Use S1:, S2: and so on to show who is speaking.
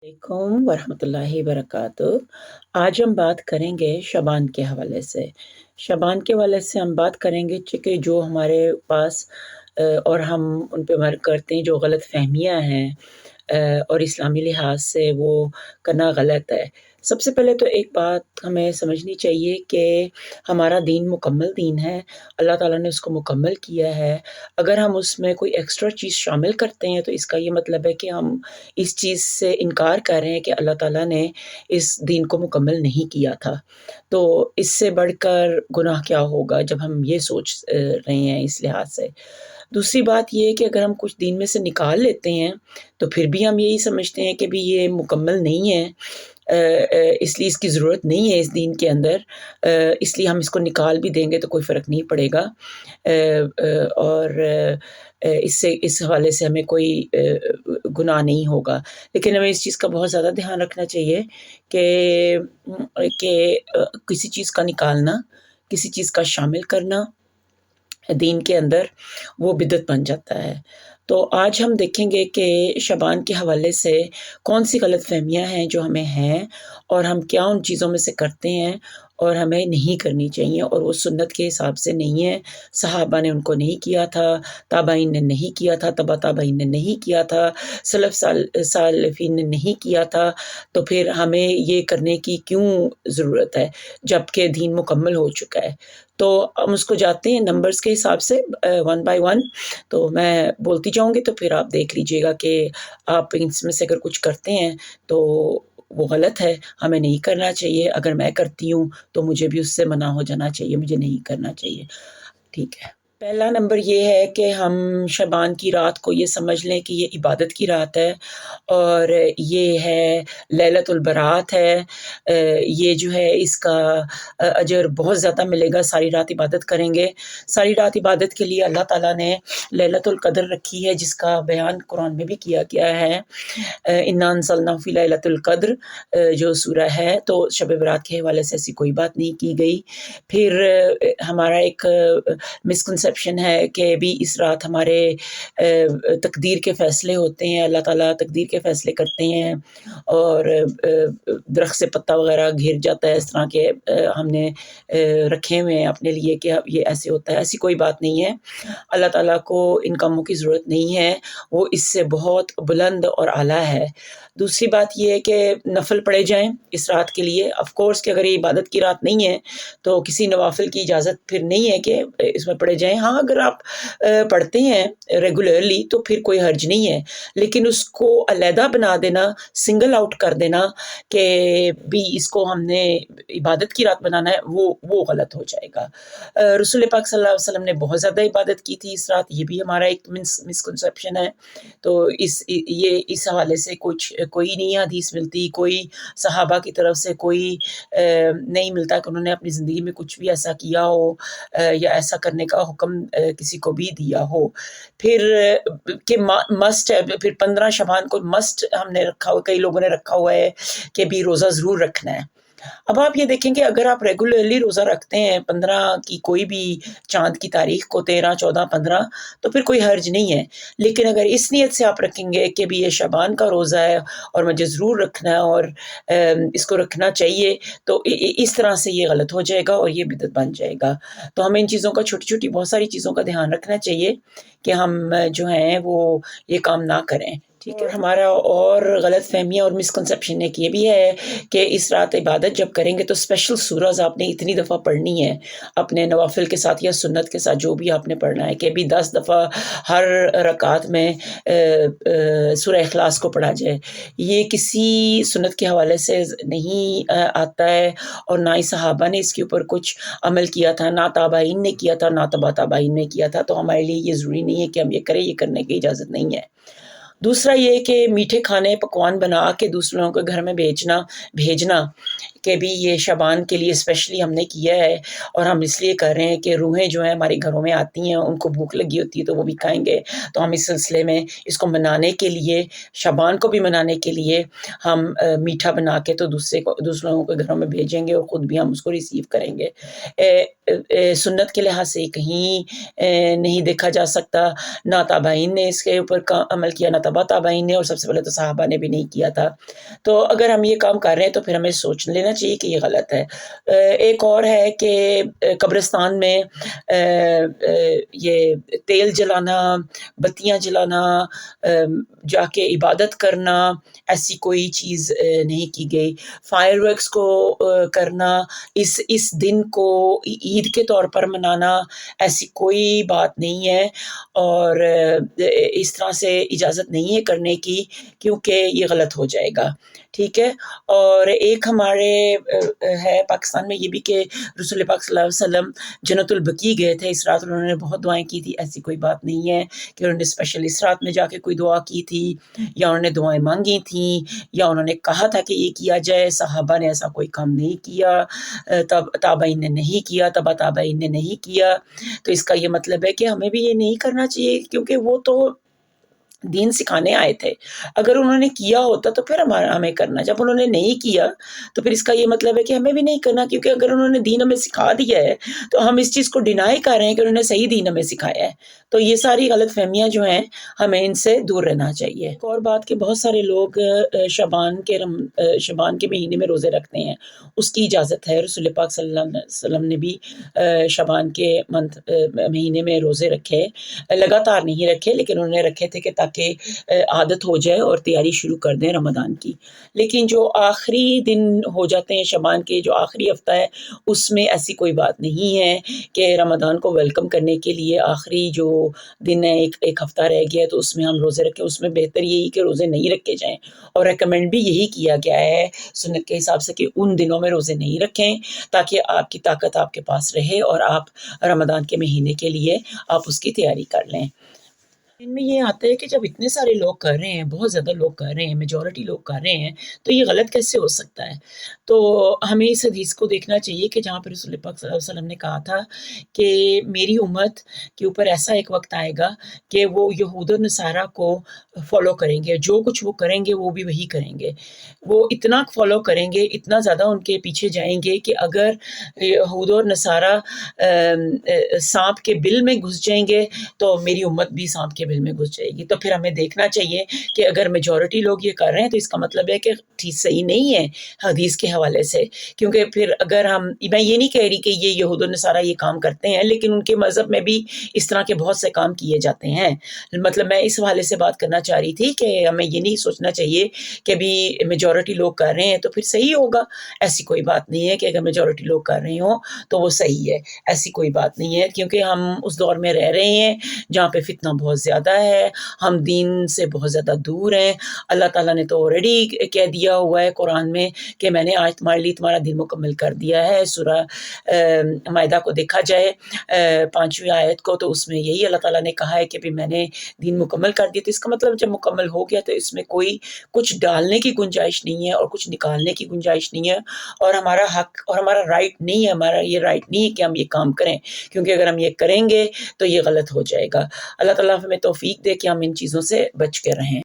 S1: अलैकुम वरहमतुल्लाहि वबरकातुह। आज हम बात करेंगे शबान के हवाले से। शबान के हवाले से हम बात करेंगे चूँकि जो हमारे पास और हम उन पे अमल करते हैं जो गलतफ़हमियाँ हैं और इस्लामी लिहाज़ से वो करना गलत है। सबसे पहले तो एक बात हमें समझनी चाहिए कि हमारा दीन मुकम्मल दीन है, अल्लाह ताला ने उसको मुकम्मल किया है। अगर हम उसमें कोई एक्स्ट्रा चीज़ शामिल करते हैं तो इसका ये मतलब है कि हम इस चीज़ से इनकार कर रहे हैं कि अल्लाह ताला ने इस दीन को मुकम्मल नहीं किया था। तो इससे बढ़कर गुनाह क्या होगा जब हम ये सोच रहे हैं इस लिहाज़ से। दूसरी बात ये है कि अगर हम कुछ दीन में से निकाल लेते हैं, तो फिर भी हम यही समझते हैं कि भई ये मुकम्मल नहीं है, इसलिए इसकी ज़रूरत नहीं है इस दीन के अंदर, इसलिए हम इसको निकाल भी देंगे तो कोई फ़र्क नहीं पड़ेगा। और इससे इस हवाले से हमें कोई गुनाह नहीं होगा। लेकिन हमें इस चीज़ का बहुत ज़्यादा ध्यान रखना चाहिए कि किसी चीज़ का निकालना, किसी चीज़ का शामिल करना दीन के अंदर, वो बिदअत बन जाता है। तो आज हम देखेंगे कि शबान के हवाले से कौन-सी गलतफ़हमियाँ हैं जो हमें हैं और हम क्या उन चीज़ों में से करते हैं और हमें नहीं करनी चाहिए और वो सुन्नत के हिसाब से नहीं है। सहाबा ने उनको नहीं किया था, ताबईन ने नहीं किया था, तबा ताबईन ने नहीं किया था, सलफ़ सालिफ़ीन ने नहीं किया था, तो फिर हमें ये करने की क्यों ज़रूरत है, जबकि दीन मुकम्मल हो चुका है। तो हम उसको जाते हैं नंबर्स के हिसाब से वन बाय वन, तो मैं बोलती जाऊँगी तो फिर आप देख लीजिएगा कि आप इसमें से अगर कुछ करते हैं तो वो गलत है, हमें नहीं करना चाहिए। अगर मैं करती हूँ तो मुझे भी उससे मना हो जाना चाहिए, मुझे नहीं करना चाहिए। ठीक है। पहला नंबर ये है कि हम शबान की रात को ये समझ लें कि ये इबादत की रात है और ये है लैलतुल बरात है। ये जो है इसका अजर बहुत ज़्यादा मिलेगा, सारी रात इबादत करेंगे। सारी रात इबादत के लिए अल्लाह ताला ने लैलतुल क़द्र रखी है जिसका बयान कुरान में भी किया गया है। इन्ना अंज़लनाहु फ़ी लैलतुल क़द्र जो सूरह है, तो शब बरात के हवाले से ऐसी कोई बात नहीं की गई। फिर हमारा एक मिसकंसेप्शन है कि भी इस रात हमारे तकदीर के फ़ैसले होते हैं, अल्लाह ताला तकदीर के फ़ैसले करते हैं और दरख़्त से पत्ता वग़ैरह गिर जाता है, इस तरह के हमने रखे हुए हैं अपने लिए कि अब ये ऐसे होता है, ऐसी कोई बात नहीं है। अल्लाह ताला को इन कामों की ज़रूरत नहीं है, वो इससे बहुत बुलंद और आला है। दूसरी बात ये है कि नफ़ल पढ़े जाएँ इस रात के लिए। ऑफ़ कोर्स कि अगर ये इबादत की रात नहीं है, तो किसी नवाफ़िल की इजाज़त फिर नहीं है कि इसमें पढ़े जाएँ। हाँ, अगर आप पढ़ते हैं रेगुलरली तो फिर कोई हर्ज नहीं है, लेकिन उसको अलहदा बना देना, सिंगल आउट कर देना कि भी इसको हमने इबादत की रात बनाना है, वो गलत हो जाएगा। रसूल पाक सल्लल्लाहु अलैहि वसल्लम ने बहुत ज़्यादा इबादत की थी इस रात, ये भी हमारा एक मिसकंसेप्शन है। तो इस हवाले से कोई नहीं हदीस मिलती, कोई सहाबा की तरफ से कोई नहीं मिलता कि उन्होंने अपनी ज़िंदगी में कुछ भी ऐसा किया हो या ऐसा करने का हुक्म किसी को भी दिया हो। फिर कि मस्ट है, फिर 15 शबान को मस्ट हमने रखा हुआ, कई लोगों ने रखा हुआ है कि भी रोज़ा ज़रूर रखना है। अब आप ये देखें कि अगर आप रेगुलरली रोज़ा रखते हैं 15 की कोई भी चाँद की तारीख़ को 13, 14, 15 तो फिर कोई हर्ज नहीं है। लेकिन अगर इस नियत से आप रखेंगे कि भी ये शबान का रोज़ा है और मुझे ज़रूर रखना है और इसको रखना चाहिए, तो इस तरह से ये गलत हो जाएगा और ये बिदअत बन जाएगा। तो हमें इन चीज़ों का छोटी-छोटी बहुत सारी चीज़ों का ध्यान रखना चाहिए कि हम जो हैं वो ये काम ना करें। ठीक है। हमारा और गलतफ़हमियाँ और मिसकंसेप्शन एक ये भी है कि इस रात इबादत जब करेंगे तो स्पेशल सूरज़ आपने इतनी दफ़ा पढ़नी है, अपने नवाफ़िल के साथ या सुन्नत के साथ जो भी आपने पढ़ना है कि भी 10 दफ़ा हर रकात में सूरह इख़लास को पढ़ा जाए। ये किसी सुन्नत के हवाले से नहीं आता है और ना ही सहाबा ने इसके ऊपर कुछ अमल किया था, ना ताबईन ने किया था, ना तबा ताबईन ने किया था, तो हमारे लिए ये ज़रूरी नहीं है कि हम ये करें, ये करने की इजाज़त नहीं है। दूसरा ये कि मीठे खाने पकवान बना के दूसरों के घर में भेजना कि भी ये शबान के लिए स्पेशली हमने किया है और हम इसलिए कर रहे हैं कि रूहें जो हैं हमारे घरों में आती हैं, उनको भूख लगी होती है तो वो भी खाएँगे। तो हम इस सिलसिले में इसको मनाने के लिए, शबान को भी मनाने के लिए हम मीठा बना के तो दूसरों के घरों में भेजेंगे और ख़ुद भी हम उसको रिसीव करेंगे। सुन्नत के लिहाज से कहीं नहीं देखा जा सकता, ना ताबईन ने इसके ऊपर अमल किया, ना तबा ताबाइन ने, और सबसे पहले तो सहाबा ने भी नहीं किया था। तो अगर हम ये काम कर रहे हैं तो फिर हमें सोच लेना चाहिए कि ये गलत है। एक और है कि कब्रिस्तान में ये तेल जलाना, बत्तियाँ जलाना, जाके इबादत करना, ऐसी कोई चीज़ नहीं की गई। फायरवर्क्स को करना, इस दिन को ईद के तौर पर मनाना, ऐसी कोई बात नहीं है, और इस तरह से इजाज़त नहीं है करने की, क्योंकि ये गलत हो जाएगा, ठीक है। और एक हमारे है पाकिस्तान में ये भी कि रसूल पाक सल्लल्लाहु अलैहि वसल्लम जन्नतुल बकी गए थे इस रात, उन्होंने बहुत दुआएं की थी। ऐसी कोई बात नहीं है कि उन्होंने स्पेशल इस रात में जाके कोई दुआ की थी, या उन्होंने दुआएं मांगी थी, या उन्होंने कहा था कि ये किया जाए। सहाबा ने ऐसा कोई काम नहीं किया, तब ताबाइन ने नहीं किया, तबा ताबाइन ने नहीं किया। तो इसका ये मतलब है कि हमें भी ये नहीं करना चाहिए, क्योंकि वो तो दीन सिखाने आए थे। अगर उन्होंने किया होता तो फिर हमें करना, जब उन्होंने नहीं किया तो फिर इसका ये मतलब है कि हमें भी नहीं करना, क्योंकि अगर उन्होंने दीन हमें सिखा दिया है तो हम इस चीज़ को डिनाई कर रहे हैं कि उन्होंने सही दीन हमें सिखाया है। तो ये सारी गलतफहमियाँ जो हैं, हमें इनसे दूर रहना चाहिए। एक और बात कि बहुत सारे लोग शबान के महीने में रोज़े रखते हैं, उसकी इजाज़त है। रसूल पाक सल्लल्लाहु अलैहि वसल्लम ने भी शबान के महीने में रोज़े रखे, लगातार नहीं रखे, लेकिन उन्होंने रखे थे कि ताकि आदत हो जाए और तैयारी शुरू कर दें रमज़ान की। लेकिन जो आखिरी दिन हो जाते हैं शबान के, जो आखिरी हफ्ता है, उसमें ऐसी कोई बात नहीं है कि रमज़ान को वेलकम करने के लिए आखिरी जो दिन है, एक हफ्ता रह गया है, तो उसमें हम रोज़े रखें। उसमें बेहतर यही कि रोज़े नहीं रखे जाएं, और रेकमेंड भी यही किया गया है सुन्नत के हिसाब से कि उन दिनों में रोज़े नहीं रखें, ताकि आपकी ताकत आपके पास रहे और आप रमज़ान के महीने के लिए आप उसकी तैयारी कर लें। इनमें ये आता है कि जब इतने सारे लोग कर रहे हैं, बहुत ज़्यादा लोग कर रहे हैं, मेजॉरिटी लोग कर रहे हैं, तो ये गलत कैसे हो सकता है? तो हमें इस हदीस को देखना चाहिए कि जहाँ पर रसूल पाक सल्लल्लाहु अलैहि वसल्लम ने कहा था कि मेरी उम्मत के ऊपर ऐसा एक वक़्त आएगा कि वो यहूद और नसारा को फ़ॉलो करेंगे, जो कुछ वो करेंगे वो भी वही करेंगे। वो इतना फ़ॉलो करेंगे, इतना ज़्यादा उनके पीछे जाएँगे कि अगर यहूद और नसारा साँप के बिल में घुस जाएँगे, तो मेरी उम्मत भी साँप के बिल में घुस जाएगी। तो फिर हमें देखना चाहिए कि अगर मेजॉरिटी लोग ये कर रहे हैं तो इसका मतलब है कि ठीक सही नहीं है हदीस के हवाले से, क्योंकि फिर अगर मैं ये नहीं कह रही कि ये यहूद और नसारा ये काम करते हैं, लेकिन उनके मज़हब में भी इस तरह के बहुत से काम किए जाते हैं। मतलब मैं इस हवाले से बात करना चाह रही थी कि हमें ये नहीं सोचना चाहिए कि अभी मेजॉरिटी लोग कर रहे हैं तो फिर सही होगा। ऐसी कोई बात नहीं है कि अगर मेजॉरिटी लोग कर रहे हों तो वो सही है, ऐसी कोई बात नहीं है, क्योंकि हम उस दौर में रह रहे हैं जहाँ पे फितना बहुत ज़्यादा है, हम दीन से बहुत ज़्यादा दूर हैं। अल्लाह ताला ने तो ऑलरेडी कह दिया हुआ है कुरान में कि मैंने आज तुम्हारे लिए तुम्हारा दिन मुकम्मल कर दिया है। सूरह माइदा को देखा जाए 5वीं आयत को, तो उसमें यही अल्लाह ताला ने कहा है कि भी मैंने दीन मुकम्मल कर दिया। तो इसका मतलब जब मुकम्मल हो गया तो इसमें कोई कुछ डालने की गुंजाइश नहीं है और कुछ निकालने की गुंजाइश नहीं है, और हमारा हक और हमारा राइट नहीं है, हमारा ये राइट नहीं है कि हम ये काम करें, क्योंकि अगर हम ये करेंगे तो ये गलत हो जाएगा। अल्लाह ताला हमें तौफीक दे कि हम इन चीज़ों से बच के रहें।